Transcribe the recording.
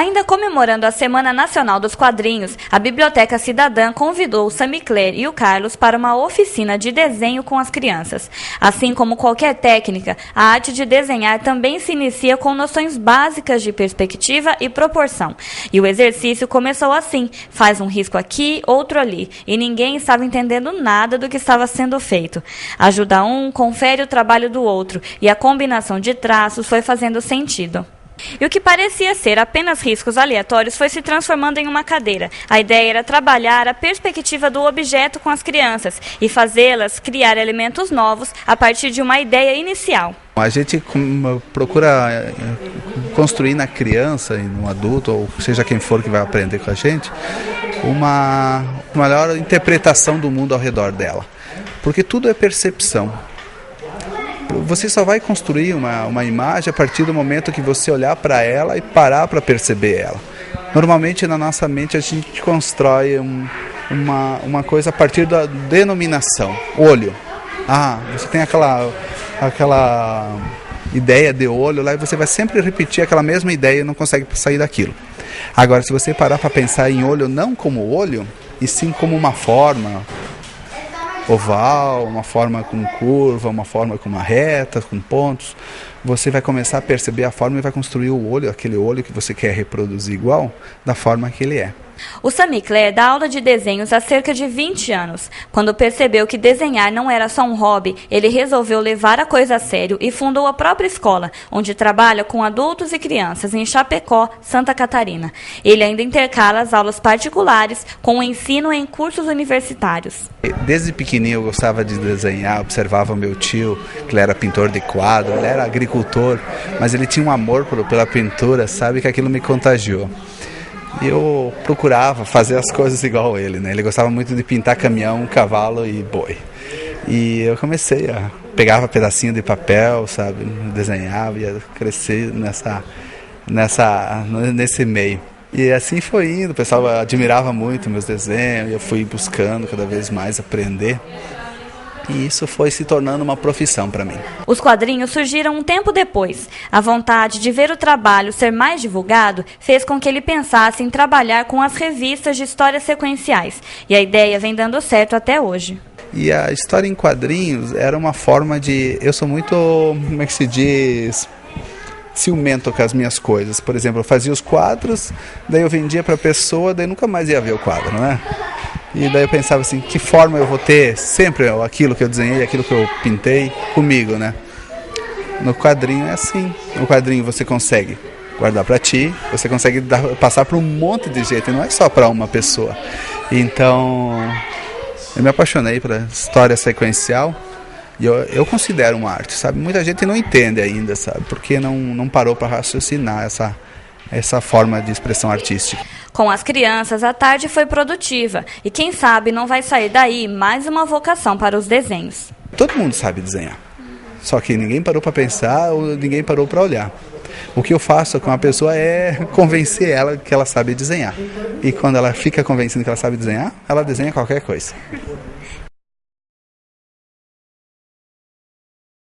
Ainda comemorando a Semana Nacional dos Quadrinhos, a Biblioteca Cidadã convidou o Samicler e o Carlos para uma oficina de desenho com as crianças. Assim como qualquer técnica, a arte de desenhar também se inicia com noções básicas de perspectiva e proporção. E o exercício começou assim: faz um risco aqui, outro ali, e ninguém estava entendendo nada do que estava sendo feito. Ajuda um, confere o trabalho do outro, e a combinação de traços foi fazendo sentido. E o que parecia ser apenas riscos aleatórios foi se transformando em uma cadeira. A ideia era trabalhar a perspectiva do objeto com as crianças e fazê-las criar elementos novos a partir de uma ideia inicial. A gente procura construir na criança e no adulto, ou seja quem for que vai aprender com a gente, uma melhor interpretação do mundo ao redor dela. Porque tudo é percepção. Você só vai construir uma imagem a partir do momento que você olhar para ela e parar para perceber ela. Normalmente na nossa mente a gente constrói uma coisa a partir da denominação, olho. Você tem aquela ideia de olho lá e você vai sempre repetir aquela mesma ideia e não consegue sair daquilo. Agora, se você parar para pensar em olho não como olho, e sim como uma forma oval, uma forma com curva, uma forma com uma reta, com pontos, você vai começar a perceber a forma e vai construir o olho, aquele olho que você quer reproduzir igual, da forma que ele é. O Samicler dá aula de desenhos há cerca de 20 anos. Quando percebeu que desenhar não era só um hobby, ele resolveu levar a coisa a sério e fundou a própria escola, onde trabalha com adultos e crianças em Chapecó, Santa Catarina. Ele ainda intercala as aulas particulares com o ensino em cursos universitários. Desde pequenininho eu gostava de desenhar, observava meu tio, que ele era pintor de quadro, ele era agricultor, mas ele tinha um amor pela pintura, sabe, que aquilo me contagiou. E eu procurava fazer as coisas igual ele, né? Ele gostava muito de pintar caminhão, cavalo e boi. E eu comecei pegava pedacinho de papel, sabe? Desenhava e ia crescer nesse meio. E assim foi indo, o pessoal admirava muito meus desenhos, e eu fui buscando cada vez mais aprender. E isso foi se tornando uma profissão para mim. Os quadrinhos surgiram um tempo depois. A vontade de ver o trabalho ser mais divulgado fez com que ele pensasse em trabalhar com as revistas de histórias sequenciais. E a ideia vem dando certo até hoje. E a história em quadrinhos era uma forma de... Eu sou muito, como é que se diz, ciumento com as minhas coisas. Por exemplo, eu fazia os quadros, daí eu vendia para a pessoa, daí nunca mais ia ver o quadro, né? E daí eu pensava assim, que forma eu vou ter sempre aquilo que eu desenhei, aquilo que eu pintei comigo, né? No quadrinho é assim. No quadrinho você consegue guardar para ti, você consegue passar para um monte de gente, não é só para uma pessoa. Então, eu me apaixonei pela história sequencial e eu considero uma arte, sabe? Muita gente não entende ainda, sabe? Porque não parou para raciocinar essa forma de expressão artística. Com as crianças, a tarde foi produtiva e quem sabe não vai sair daí mais uma vocação para os desenhos. Todo mundo sabe desenhar, só que ninguém parou para pensar ou ninguém parou para olhar. O que eu faço com a pessoa é convencer ela que ela sabe desenhar. E quando ela fica convencida que ela sabe desenhar, ela desenha qualquer coisa.